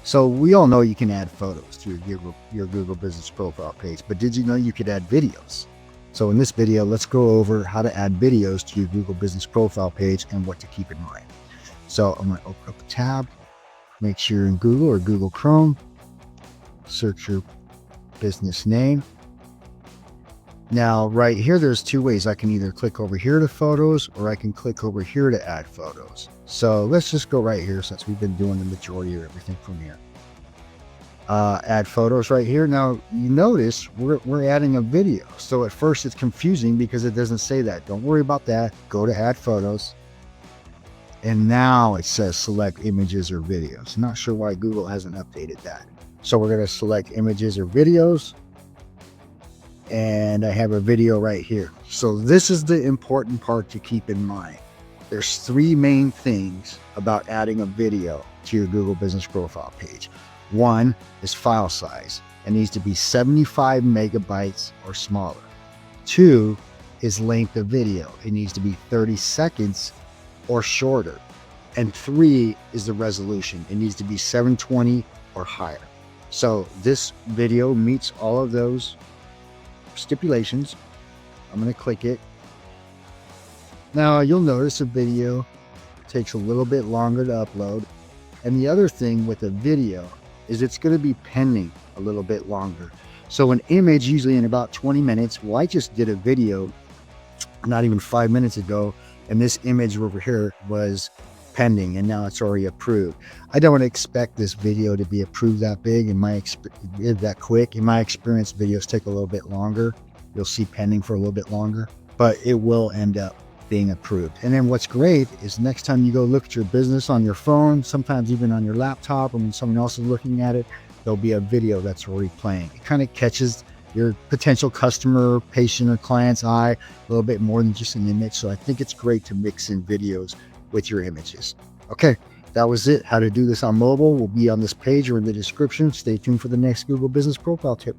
So we all know you can add photos to your Google Business Profile page, but did you know you could add videos? So in this video, let's go over how to add videos to your Google Business Profile page and what to keep in mind. So I'm going to open up a tab, make sure you're in Google or Google Chrome, search your business name. Now right here, there's two ways. I can either click over here to photos or I can click over here to add photos. So let's just go right here since we've been doing the majority of everything from here. Add photos right here. Now you notice we're adding a video. So at first it's confusing because it doesn't say that. Don't worry about that. Go to add photos. And now it says select images or videos. Not sure why Google hasn't updated that. So we're going to select images or videos. And I have a video right here. So this is the important part to keep in mind. There's three main things about adding a video to your Google Business Profile page. One is file size. It needs to be 75 megabytes or smaller. Two is length of video. It needs to be 30 seconds or shorter. And three is the resolution. It needs to be 720 or higher. So this video meets all of those stipulations. I'm going to click it. Now you'll notice a video takes a little bit longer to upload. And the other thing with a video is it's going to be pending a little bit longer. So an image usually in about 20 minutes. Well, I just did a video not even 5 minutes ago, and this image over here was pending and now it's already approved. I don't expect this video to be approved that big that quick. In my experience, videos take a little bit longer. You'll see pending for a little bit longer, but it will end up being approved. And then what's great is next time you go look at your business on your phone, sometimes even on your laptop, or when someone else is looking at it, there'll be a video that's already playing. It kind of catches your potential customer, patient, or client's eye a little bit more than just an image. So I think it's great to mix in videos with your images. Okay, that was it. How to do this on mobile will be on this page or in the description. Stay tuned for the next Google Business Profile tip.